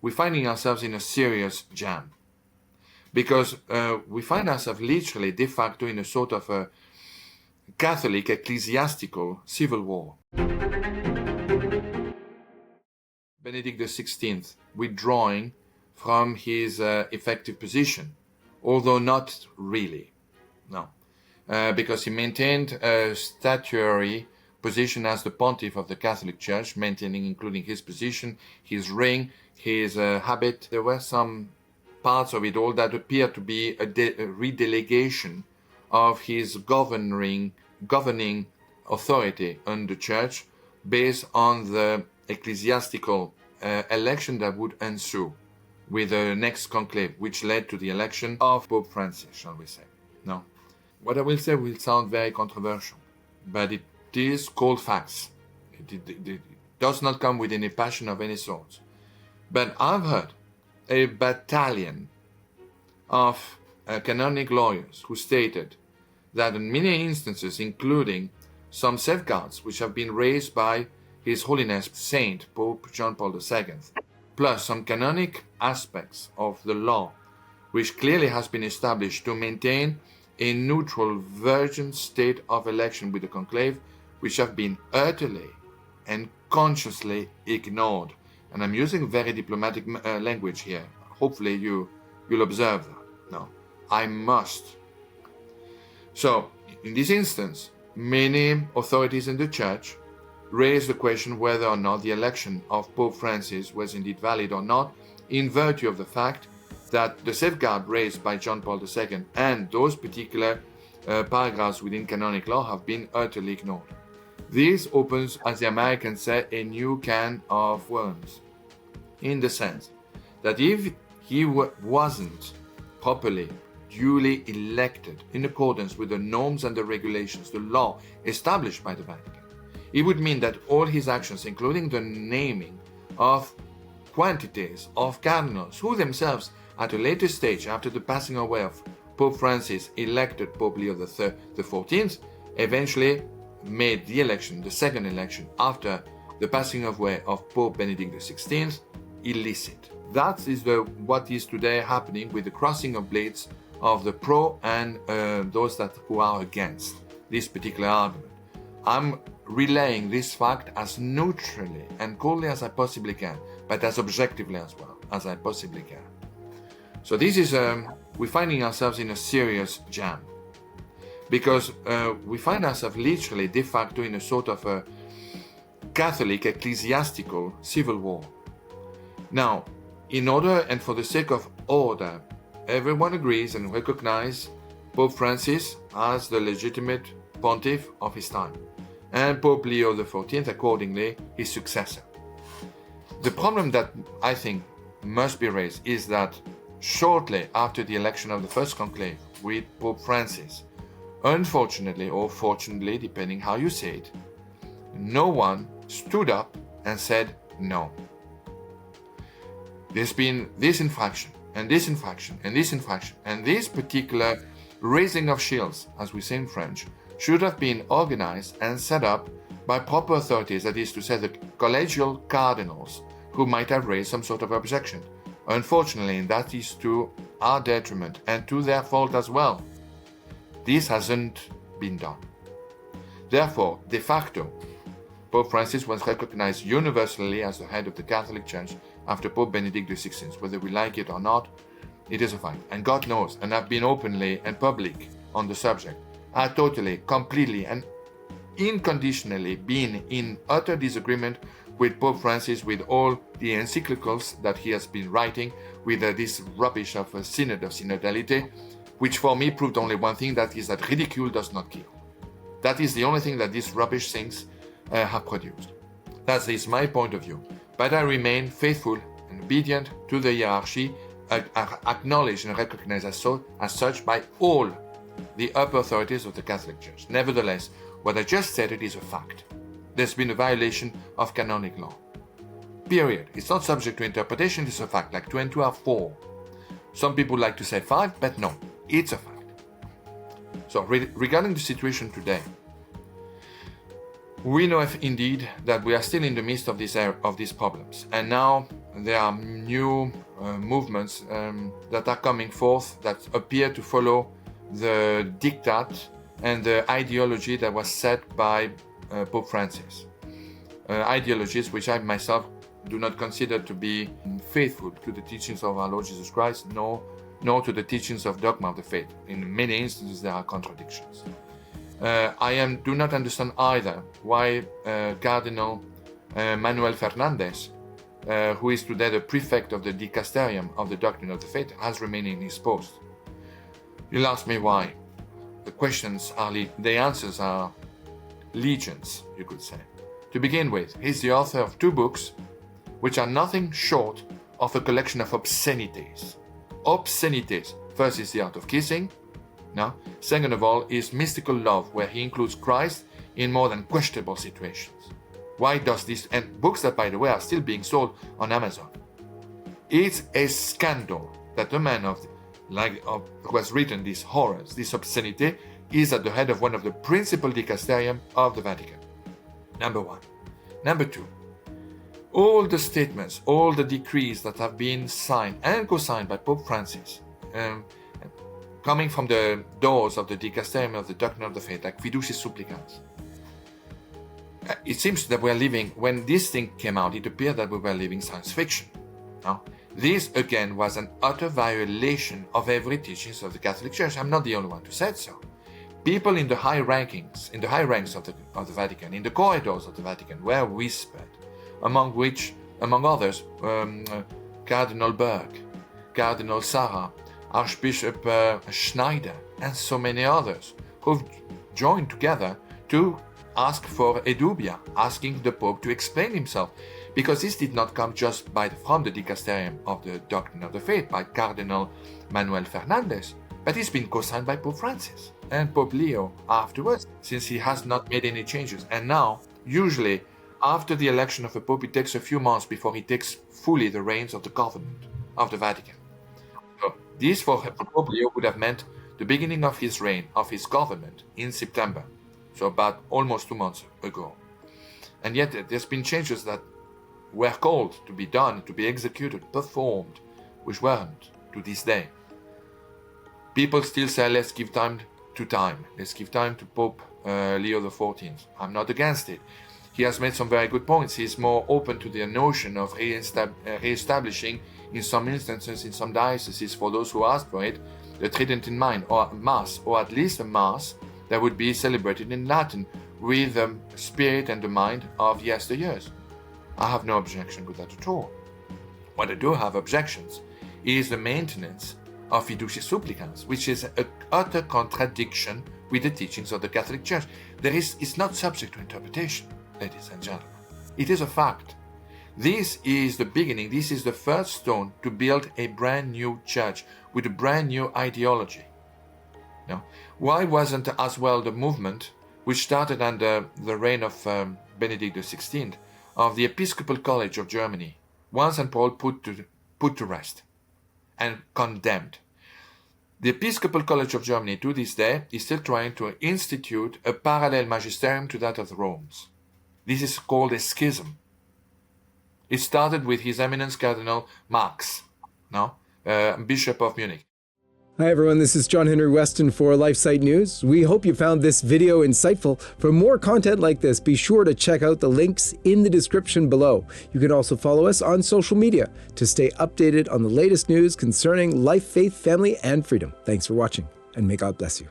we're finding ourselves in a serious jam. Because we find ourselves literally de facto in a sort of a Catholic ecclesiastical civil war. Benedict XVI withdrawing from his effective position, although not really, no, because he maintained a statutory position as the pontiff of the Catholic Church, maintaining including his position, his ring, his habit. There were some parts of it all that appear to be a redelegation of his governing authority on the Church based on the ecclesiastical election that would ensue with the next conclave, which led to the election of Pope Francis, shall we say. No. What I will say will sound very controversial, but it is cold facts. It does not come with any passion of any sort. But I've heard a battalion of canonical lawyers who stated that in many instances, including some safeguards which have been raised by His Holiness Saint Pope John Paul II, plus some canonic aspects of the law which clearly has been established to maintain a neutral virgin state of election with the conclave, which have been utterly and consciously ignored. And I'm using very diplomatic language here. Hopefully you'll observe that. No, I must. So, in this instance, many authorities in the Church raised the question whether or not the election of Pope Francis was indeed valid or not, in virtue of the fact that the safeguard raised by John Paul II and those particular paragraphs within canonic law have been utterly ignored. This opens, as the Americans say, a new can of worms, in the sense that if he wasn't properly, duly elected in accordance with the norms and the regulations, the law established by the Vatican, it would mean that all his actions, including the naming of quantities of cardinals who themselves, at a later stage after the passing away of Pope Francis, elected Pope Leo XIV, eventually made the election, the second election after the passing away of Pope Benedict XVI, illicit. That is what is today happening with the crossing of blades of the pro and those who are against this particular argument. I'm relaying this fact as neutrally and coldly as I possibly can, but as objectively as well as I possibly can. So this is, we're finding ourselves in a serious jam, because we find ourselves literally de facto in a sort of a Catholic ecclesiastical civil war. Now, in order and for the sake of order, everyone agrees and recognizes Pope Francis as the legitimate pontiff of his time, and Pope Leo XIV, accordingly, his successor. The problem that I think must be raised is that shortly after the election of the first conclave with Pope Francis, unfortunately or fortunately, depending how you say it, no one stood up and said no. There's been this infraction, and this infraction, and this infraction, and this particular raising of shields, as we say in French, should have been organized and set up by proper authorities, that is to say, the collegial cardinals who might have raised some sort of objection. Unfortunately, that is to our detriment and to their fault as well. This hasn't been done. Therefore, de facto, Pope Francis was recognized universally as the head of the Catholic Church after Pope Benedict XVI. Whether we like it or not, it is a fact. And God knows, and I've been openly and public on the subject, I totally, completely, and unconditionally been in utter disagreement with Pope Francis, with all the encyclicals that he has been writing, with this rubbish of a synod of synodality, which for me proved only one thing, that is that ridicule does not kill. That is the only thing that these rubbish things have produced. That is my point of view. But I remain faithful and obedient to the hierarchy, acknowledged and recognized as such by all the upper authorities of the Catholic Church. Nevertheless, what I just said, it is a fact. There's been a violation of canonic law. Period. It's not subject to interpretation, it's a fact. Like 2 and 2 are 4. Some people like to say 5, but no, it's a fact. So regarding the situation today, we know indeed that we are still in the midst of these problems. And now there are new movements that are coming forth that appear to follow the diktat and the ideology that was set by Pope Francis. Ideologies which I myself do not consider to be faithful to the teachings of our Lord Jesus Christ, nor to the teachings of dogma of the faith. In many instances there are contradictions. I do not understand either why Cardinal Manuel Fernandez, who is today the prefect of the Dicasterium of the Doctrine of the Faith, has remained in his post. You'll ask me why. The answers are legions, you could say. To begin with, he's the author of 2 books which are nothing short of a collection of obscenities. Obscenities. First is The Art of Kissing. Now, second of all is Mystical Love, where he includes Christ in more than questionable situations. Why does this? And books that, by the way, are still being sold on Amazon. It's a scandal that a man who has written these horrors, this obscenity, is at the head of one of the principal dicasterium of the Vatican. Number 1. Number 2. All the statements, all the decrees that have been signed and co-signed by Pope Francis, coming from the doors of the dicasterium of the Doctrine of the Faith, like Fiducia Supplicans, it seems that we're living, when this thing came out, it appeared that we were living science fiction. Now, this again was an utter violation of every teachings of the Catholic Church. I'm not the only one who said so. People in the high ranks of the Vatican, in the corridors of the Vatican, were whispered, among others, Cardinal Berg, Cardinal Sarah, Archbishop Schneider, and so many others, who've joined together to ask for edubia, asking the Pope to explain himself, because this did not come just from the dicasterium of the Doctrine of the Faith by Cardinal Manuel Fernandez, but it's been co-signed by Pope Francis and Pope Leo afterwards, since he has not made any changes. And now, usually, after the election of a Pope, it takes a few months before he takes fully the reins of the government of the Vatican. So this for Pope Leo would have meant the beginning of his reign, of his government, in September. So about almost 2 months ago. And yet there's been changes that were called to be done, to be executed, performed, which weren't to this day. People still say, let's give time to time. Let's give time to Pope Leo XIV. I'm not against it. He has made some very good points. He's more open to the notion of re-establishing, in some instances, in some dioceses, for those who ask for it, the Tridentine Mass, or at least a Mass that would be celebrated in Latin with the spirit and the mind of yesteryears. I have no objection with that at all. What I do have objections is the maintenance of Fiducia Supplicans, which is an utter contradiction with the teachings of the Catholic Church. It's not subject to interpretation, ladies and gentlemen. It is a fact. This is the beginning, this is the first stone to build a brand new church with a brand new ideology. Now, why wasn't as well the movement which started under the reign of Benedict XVI of the Episcopal College of Germany, once and for all put to rest and condemned? The Episcopal College of Germany to this day is still trying to institute a parallel magisterium to that of Rome's. This is called a schism. It started with His Eminence Cardinal Marx, Bishop of Munich. Hi everyone, this is John Henry Weston for LifeSite News. We hope you found this video insightful. For more content like this, be sure to check out the links in the description below. You can also follow us on social media to stay updated on the latest news concerning life, faith, family, and freedom. Thanks for watching, and may God bless you.